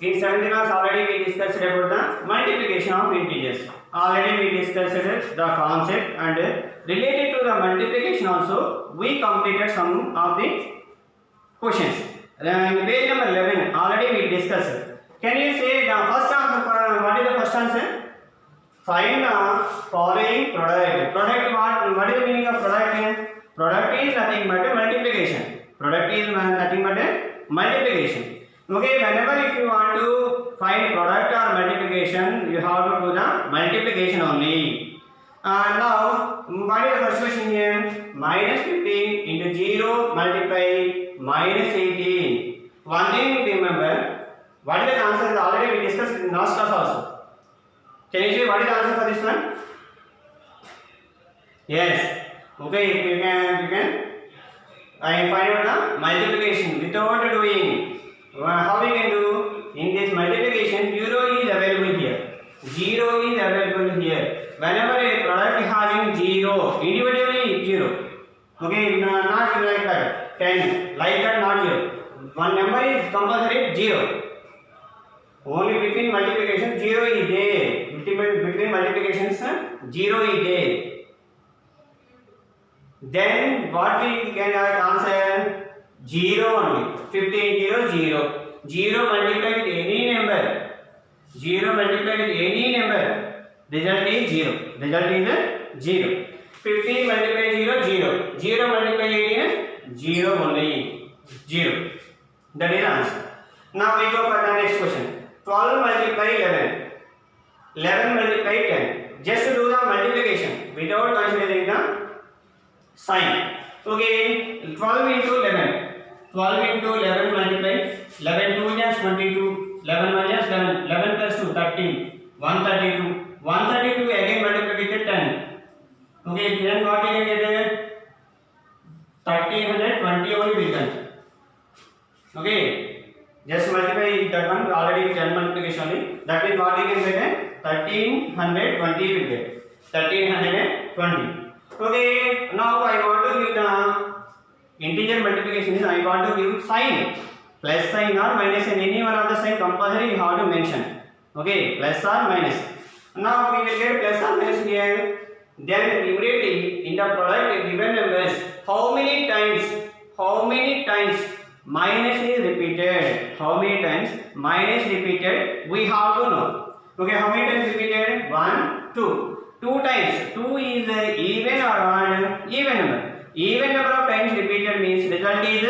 In 7th class already we discussed about the multiplication of integers. Already we discussed the concept, and related to the multiplication also we completed some of the questions. Page number 11 already we discussed. Can you say the first answer for what is the first answer? Find the following product. Product what is the meaning of product? Product is nothing but multiplication. Product is nothing but multiplication. Okay, whenever if you want to find product or multiplication, you have to do the multiplication only. Now, what is the first question here? Minus 15 into 0 multiply minus 18. One thing remember, what is the answer? Already we discussed in last class also. Can you see what is the answer for this one? Yes. Okay, you can. I find out the multiplication without doing. How we can do? In this multiplication, 0 is available here. 0 is available here. Whenever a product is having 0, individually 0. Okay, not like that. 10, like that, not 0. One number is compulsory 0. Only between multiplication 0 is there. Between multiplications 0 is there. Then what we can answer? 0 only. 15 0 0. 0 multiplied with any number. 0 multiplied with any number. Result is 0. Result is 0. 15 multiplied 0 0. 0 multiplied 18 0 only. 0. That is the answer. Now we go for the next question. 12 multiply 11. 11 multiply 10. Just do the multiplication without considering the sign. Okay, 12 into 11. 12 into 11 multiply. 11 2 is 22. 11 1 is 11. 11 plus 2 13. 132. 132 again multiply with 10. Okay, then what you can get? 1320 only will come. Okay, just multiply that one already 10 multiplication only. That is what you can get? 1320 will get. 1320. Okay, now I want to give the integer multiplication. I want to give sign, plus sign or minus sign. Any one of the sign compulsory you have to mention. Okay, plus or minus. Now we will get plus or minus here. Then immediately in the product given numbers, how many times minus is repeated? How many times minus repeated? We have to know. Okay, how many times repeated? 1, 2. 2 times. 2 is even or odd? Even number. Even number of times repeated means result is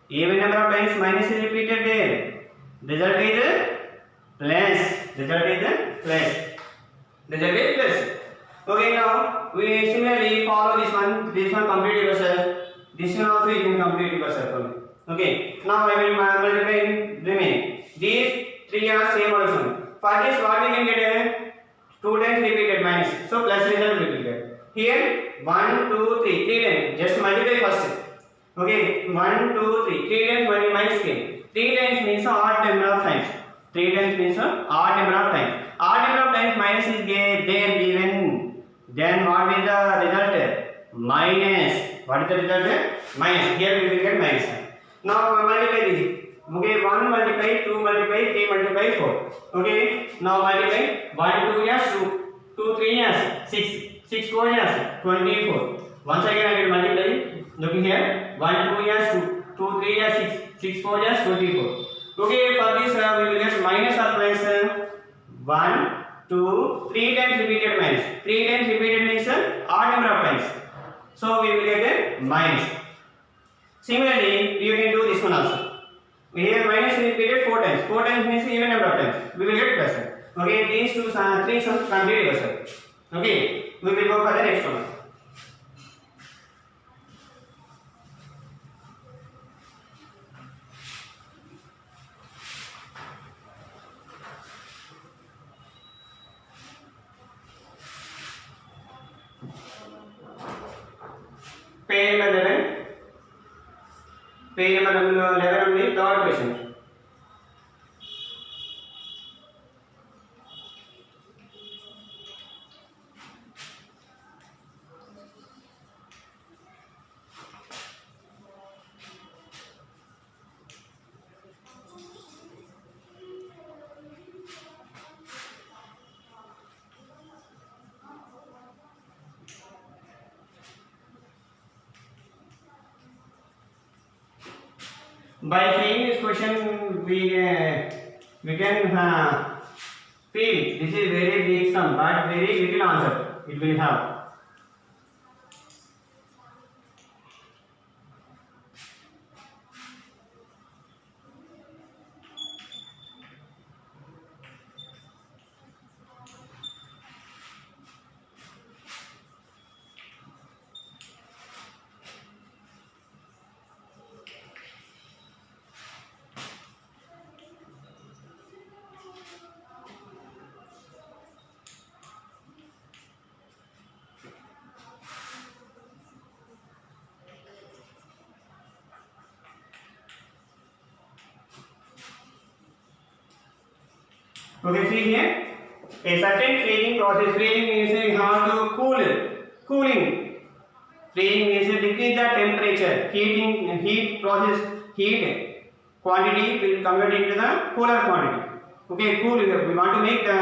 even number of times minus is repeated there. Result is plus. Result is plus. Result is plus. Okay, now we similarly follow this one. This one complete yourself. This one also you can complete yourself only. Okay, now I will multiply remaining. These 3 are same also. For this what we can get? 2 times repeated minus. So plus result repeated. Here 1, 2, 3. 3 times. Just multiply first. Okay, 1, 2, 3. 3 times minus came. 3 times means odd number of times. 3 times means odd number of times. Odd number of times minus is there given. Then what is the result? Minus. What is the result? Minus. Here we will get minus. Now multiply this. Okay, 1 multiply, 2 multiply, 3 multiply 4. Okay, now multiply 1 2 yes 2, 2 3 yes 6, 6 4 yes 24. Once again I will multiply. Looking here, 1 2 yes 2, 2 3 yes 6, 6 4 yes 24. Okay, for this we will get minus or plus 1 2 3 times repeated minus. 3 times repeated means odd number of times. So we will get a minus. Similarly, you can do this one also. Here minus is repeated 4 times. 4 times means even number of times. We will get plus. Okay, these 3 sums complete yourself. Okay, we will go for the next one. Page number 11. Page number 11 only, third question. By seeing this question, we can feel this is very big sum, but very little answer it will have. Okay, see here, a certain freezing process. Freezing means you have to cooling. Freezing means you decrease the temperature. Heat process, heat quantity will convert into the cooler quantity. Okay, cool. We want to make the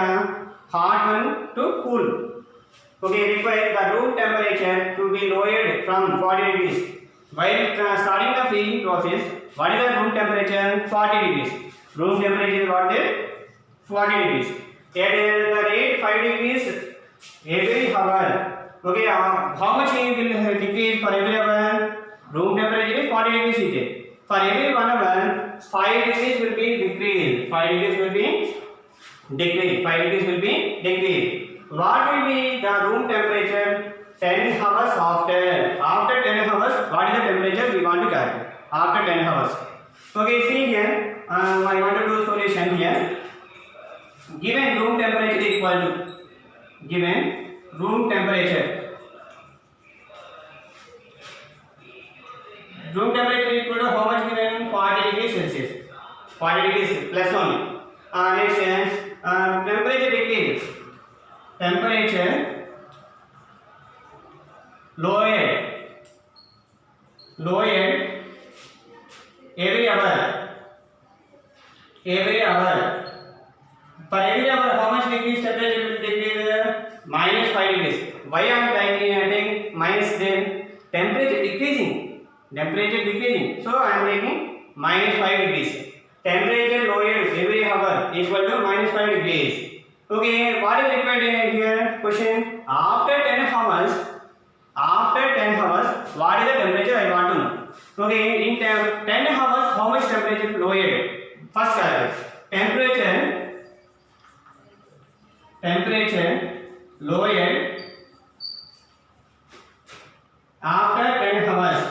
hot one to cool. Okay, require the room temperature to be lowered from 40 degrees. While starting the freezing process, what is the room temperature? 40 degrees. Room temperature is what is 40 degrees. At the rate 5 degrees every hour. Okay, how much it will decrease for every hour? Room temperature is 40 degrees heated. For every 1 hour, 5 degrees will be decreased. 5 degrees will be decreased. 5 degrees will be decreased. What will be the room temperature 10 hours after? After 10 hours, what is the temperature we want to calculate? After 10 hours. Okay, see here, I want to do solution here. Given room temperature is equal to, given room temperature is equal to how much given? 40 degrees Celsius. 40 degrees plus only. Next, temperature decrease. Temperature lowered every hour. For every hour, how much degrees temperature will decrease? Minus 5 degrees. Why I am taking minus then? Temperature decreasing. So I am taking minus 5 degrees. Temperature lowered every hour equal to minus 5 degrees. Okay, what is required here? Question. After 10 hours, what is the temperature I want to know? Okay, in 10 hours, how much temperature lowered? First calculate. Temperature lowered after 10 hours.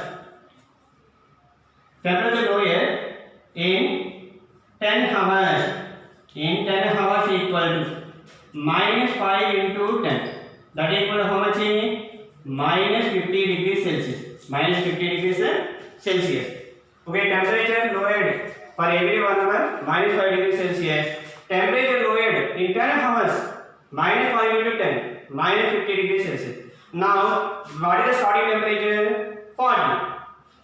Temperature lowered in 10 hours. In 10 hours equal to minus 5 into 10. That equal to how much? Minus 50 degrees Celsius. Minus 50 degrees Celsius. Okay, temperature lowered for every 1 hour minus 5 degrees Celsius. Temperature lowered in 10 hours minus 5 into 10 minus 50 degrees Celsius. Now, what is the starting temperature? 40.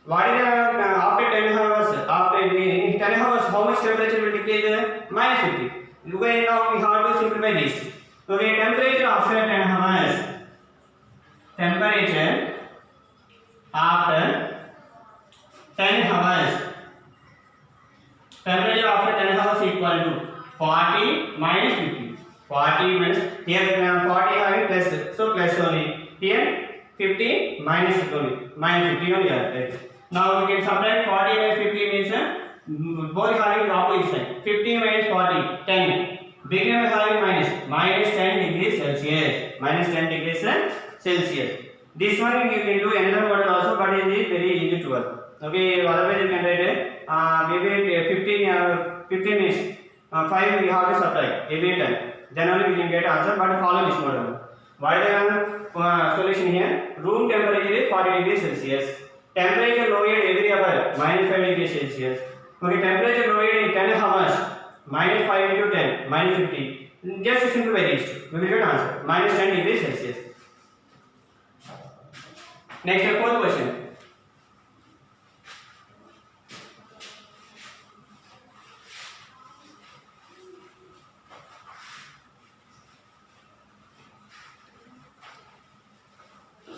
What is the after 10 hours? After 10 hours, how much temperature will decrease? Minus 50. Okay, now we have to simplify this. Okay, temperature after 10 hours. Temperature after 10 hours. Temperature after 10 hours equal to 40 minus 50. 40 minus, here 40 having plus, so plus only. Here 50 minus only. Minus 50 only. Now we can subtract 40 minus 50 means both having the opposite sign. 50 minus 40, 10. Beginning of having minus 10 degrees Celsius. Minus 10 degrees Celsius. This one you can do another model also, but it is very easy to work. Okay, otherwise you can write maybe 15 minutes. 5 we have to subtract every time. Then only we can get answer, but follow this model. What is the solution here? Room temperature is 40 degrees Celsius. Temperature lowered every hour minus 5 degrees Celsius. Okay, temperature lowered in 10 hours minus 5 into 10 minus 50. Just simplify this. We will get answer minus 10 degrees Celsius. Next, fourth question.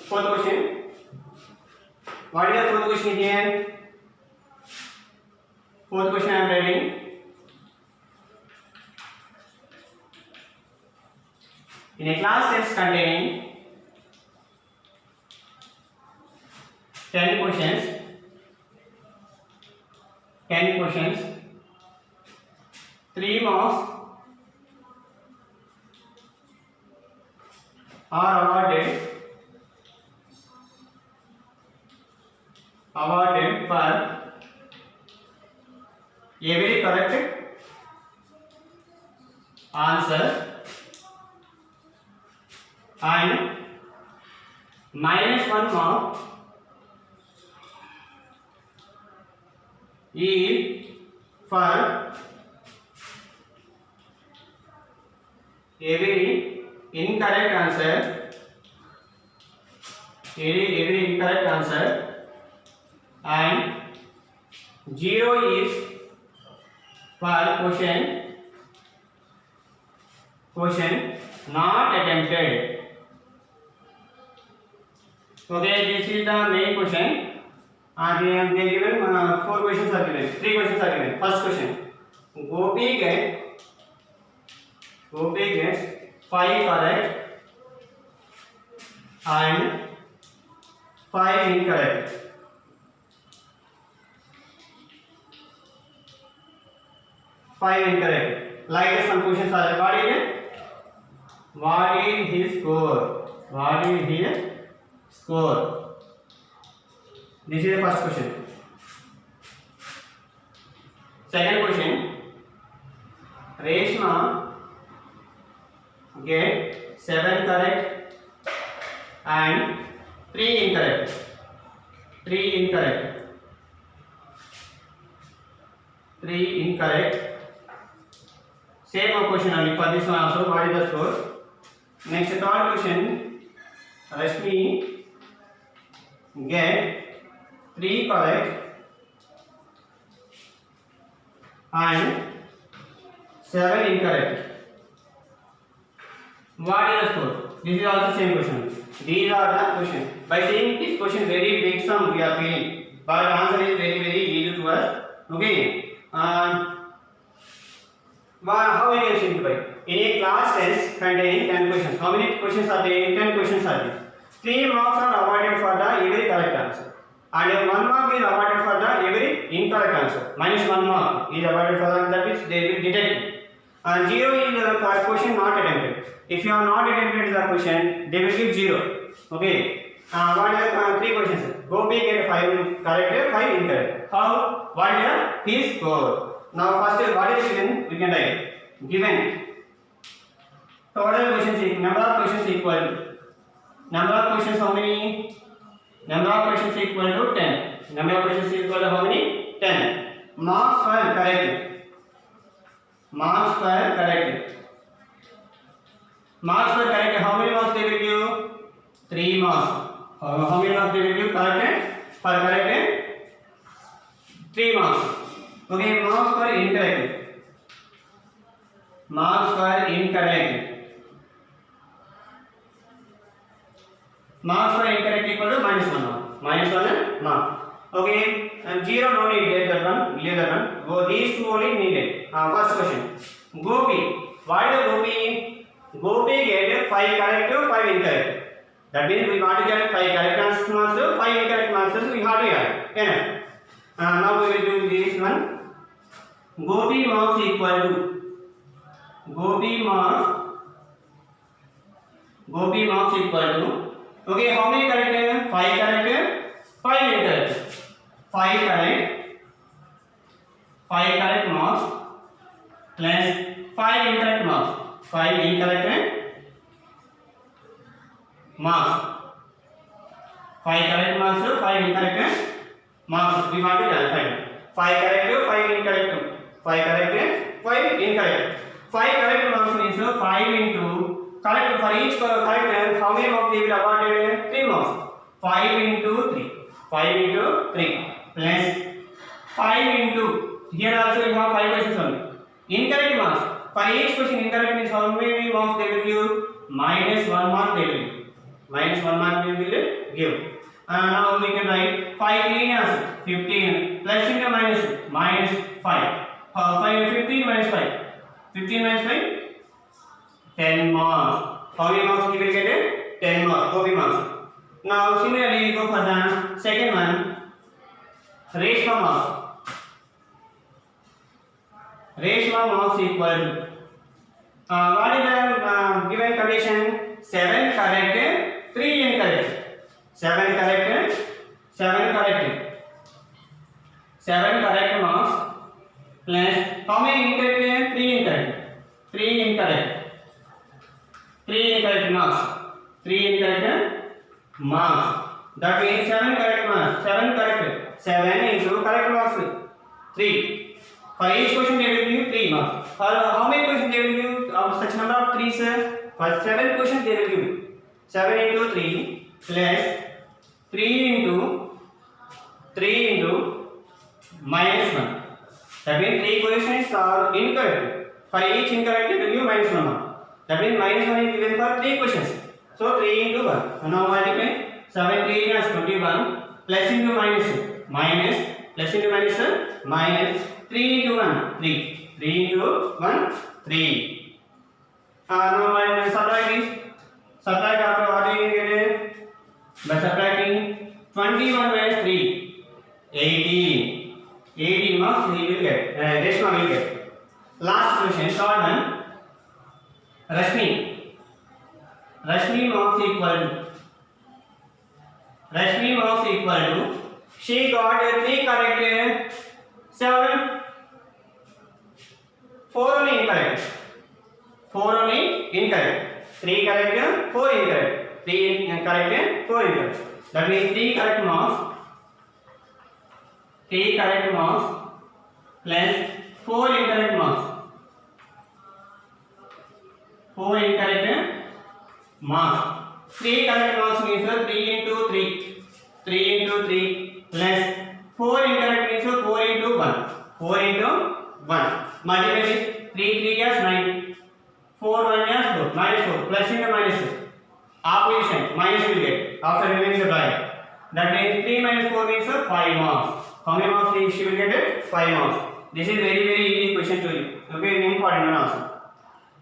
Fourth question. What is the fourth question here? Fourth question I am writing. In a class test containing 10 questions, 3 marks are awarded for every correct answer and -1 mark is for every incorrect answer, and 0 is for question not attempted. Okay, this is the main question. They are given 4 questions are given, 3 questions are given. First question: Gopi gets 5 correct and 5 incorrect. Like some questions are what is his score? This is the first question. Second question: Reshma get 7 correct and 3 incorrect. Same question only for this one also. What is the score? Next, third question: Rashmi get 3 correct and 7 incorrect. What is the score? This is also same question. These are the questions. By saying this question very big sum we are feeling, but answer is very easy to us. Okay. How we can simplify? In a class test containing 10 questions. How many questions are there? 10 questions are there. 3 marks are awarded for the every correct answer, and 1 mark is awarded for the every incorrect answer. -1 mark is awarded for that, that is they will detect. And 0 is for question not attempted. If you are not attempted the question, they will give 0. Okay. What are 3 questions? Gopi get 5 correct, 5 incorrect. How? What is his score? Now first what is given? We can write given total questions, number of questions equal to number of questions how many? Number of questions equal to 10. Number of questions equal to how many? 10. Marks for correct. How many marks they will give? 3 marks. How many marks they will give? Correct. For correct 3 marks. Okay, marks for incorrect. Marks for incorrect equal to -1 mark. -1 mark. Okay, and 0 no need that one. Leave that one. Go these two only needed. First question: Gopi. Why the Gopi? Gopi get 5 correct, 5 incorrect. That means we want to get 5 correct answers, 5 incorrect answers. We have to add. Enough. Now we will do this one. Gopi marks equal to okay, how many correct? 5 correct, 5 incorrect. 5 correct marks plus 5 incorrect marks. 5 incorrect marks. 5 correct marks, 5 incorrect marks. We want to calculate 5 correct, 5 incorrect. 5 correct, 5 incorrect. 5 correct marks means 5 into correct for each correct how many marks they will awarded? 3 marks. 5 into 3. 5 into 3 plus 5 into here also you have 5 questions only. Incorrect marks for each question incorrect means how many marks they will give? -1 mark they will give. -1 mark they will give. Now we can write 5 clean as 15 plus into minus 5. 15 minus 5. 15 minus 5. 10 marks. How many marks you will get it? 10 marks. 40 marks. Now similarly we go for the second one. Ratio marks. Ratio marks equal to what is the given condition? 7 correct, 3 incorrect. 7 correct, 7 correct. 7 correct marks plus how many incorrect? 3 incorrect. 3 incorrect. 3 incorrect marks. 3 incorrect marks. That means 7 correct marks. 7 correct. 7 into correct marks 3. For each question they will give you 3 marks. For how many questions they will give you such number of 3 sir? For 7 questions they will give you 7 into 3 plus 3 into minus 1. That means 3 questions are incorrect. For each incorrect they will give minus 1 mark. That means minus 1 is given for 3 questions. So 3 into 1. And now multiply 7 3 is 21 plus into minus plus into minus 3 into 1 3. 3 into 1 3. Now I subtract this. Subtract after what you get it? By subtracting 21 minus 3 18. 18 marks he will get. Reshma will get. Last question, third one. Rashmi marks equal to she got 3 correct 7 4 only incorrect. 4 only incorrect. 3 correct 4 incorrect. 3 correct 4 incorrect. That means 3 correct marks plus 4 incorrect marks. 4 incorrect marks. 3 correct marks means 3 into 3. 3 into 3 plus 4 incorrect means 4 into 1. 4 into 1. Multiply this. 3 3 is 9. 4 1 is 4. Minus 4. Plus into minus 4. Opposition. Minus will get. After removing the bracket. That means 3 minus 4 means 5 marks. How many marks she will get it? 5 marks. This is very easy question to you. Okay, important one also.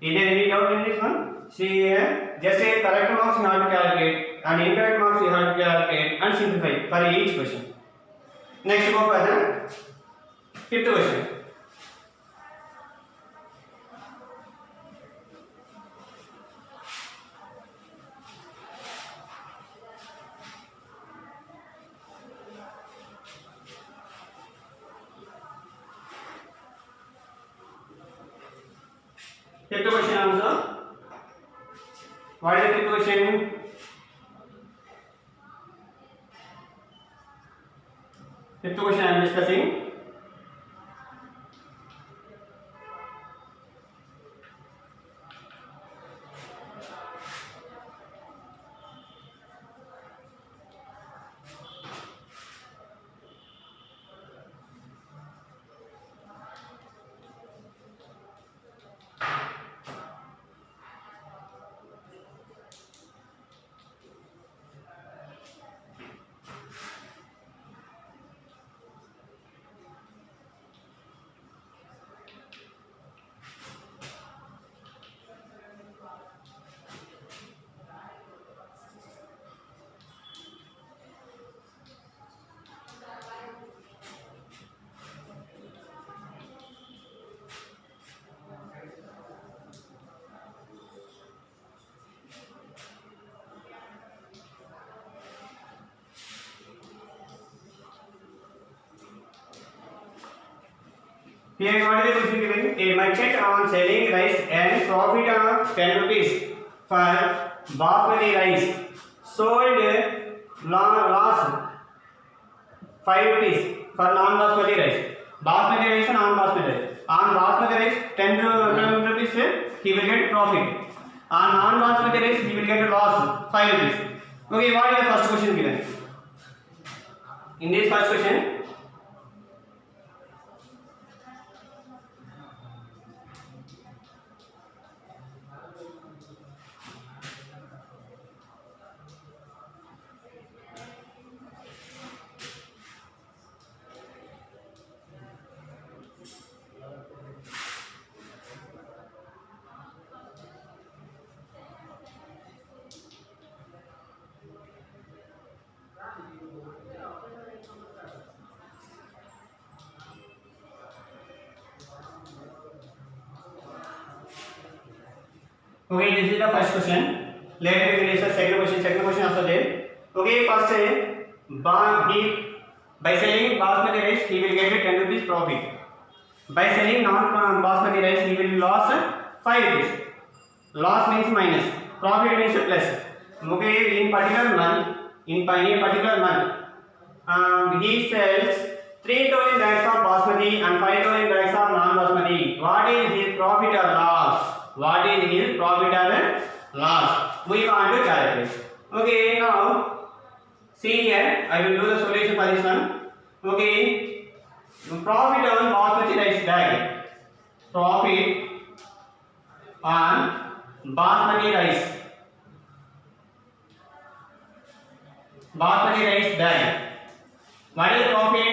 Is there any doubt in this one? See here, just a correct marks you have to calculate and incorrect marks you have to calculate and simplify for each question. Next go for the fifth question. Fifth question also. What is the fifth question? Fifth question I am discussing. Here what is the question given? A merchant on selling rice and profit of 10 rupees for basmati rice sold loss 5 rupees for non-basmati rice. Basmati rice and non-basmati rice. On basmati rice 10 rupees he will get profit. On non-basmati rice he will get loss 5 rupees. Okay, what is the first question given? In this first question, Okay, this is the first question. Later we will discuss second question. Second question also there. Okay, first by selling basmati rice he will get 10 rupees profit. By selling non basmati rice he will lose 5 rupees. Loss means minus. Profit means plus. Okay, in particular month, he sells 3,000 bags of basmati and 5,000 bags of non-basmati. What is his profit or loss? What is his profit or loss? We want to calculate. Okay, now see here. I will do the solution for this one. Okay, profit on basmati rice bag. Profit on basmati rice. Basmati rice bag. What is profit?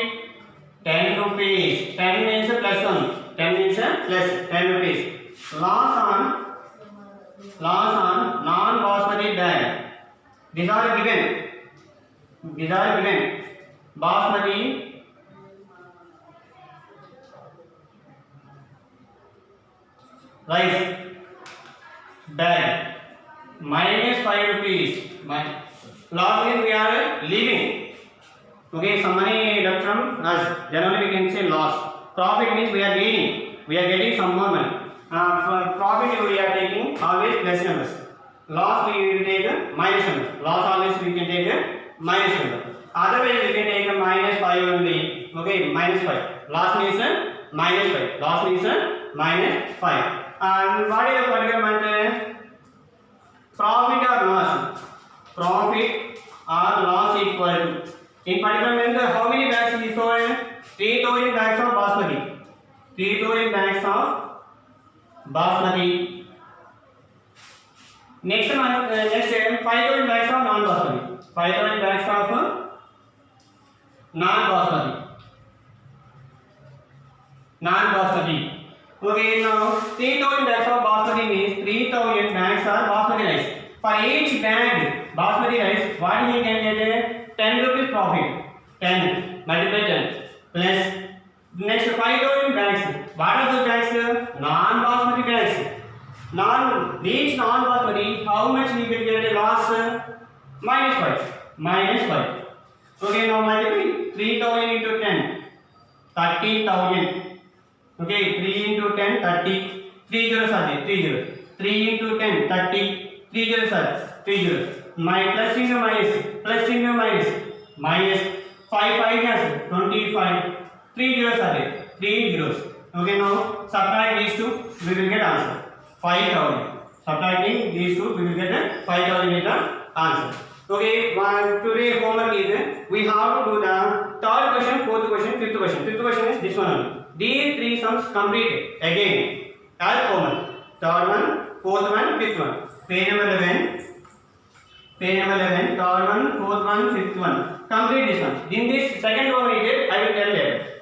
10 rupees. 10 means plus 1. 10 means plus 10 rupees. Loss on non-basmati bag. These are given. Basmati rice bag minus 5 rupees. Loss means we are leaving. Okay, some money left from us. Generally we can say loss. Profit means we are gaining. We are getting some more money. For profit we are taking always plus numbers. Loss we will take a minus number. Loss always we can take a minus number. Otherwise we can take a minus 5 only. Okay, minus 5. Loss means minus 5. Loss means minus 5. And what is the particular month? Profit or loss? Profit or loss equal to. In particular month, how many bags he sold? 3,000 bags of basmati. 3,000 bags of basmati. Next month, 5,000 bags of non-basmati. 5,000 bags of non-basmati. Okay, now 3,000 bags of basmati means 3,000 bags are basmati rice. For each bag basmati rice, what he can get? 10 rupees profit. 10 multiplied 10 plus next 5,000 bags. What are those bags? Non-basmati bags. Each non-basmati, how much he will get a loss? Minus 5. Minus 5. Okay, now multiply 3,000 into 10. 30,000. Okay, 3 into 10, 30. 3 zeros are there. 3 zeros. 3 into 10, 30. 3 zeros are 3 zeros. My plus into minus. Minus 5 yes, 25. 3 zeros are there. 3 zeros. Okay, now subtract these two, we will get answer. 5,000. Subtracting these two, we will get 5,000 is the answer. Okay, today homework is we have to do the third question, fourth question, fifth question. Fifth question is this one only. These three sums complete again as homework. Third one, fourth one, fifth one. Page number 11. Page number 11, third one, fourth one, fifth one. Complete this one. In this second one we did, I will tell later.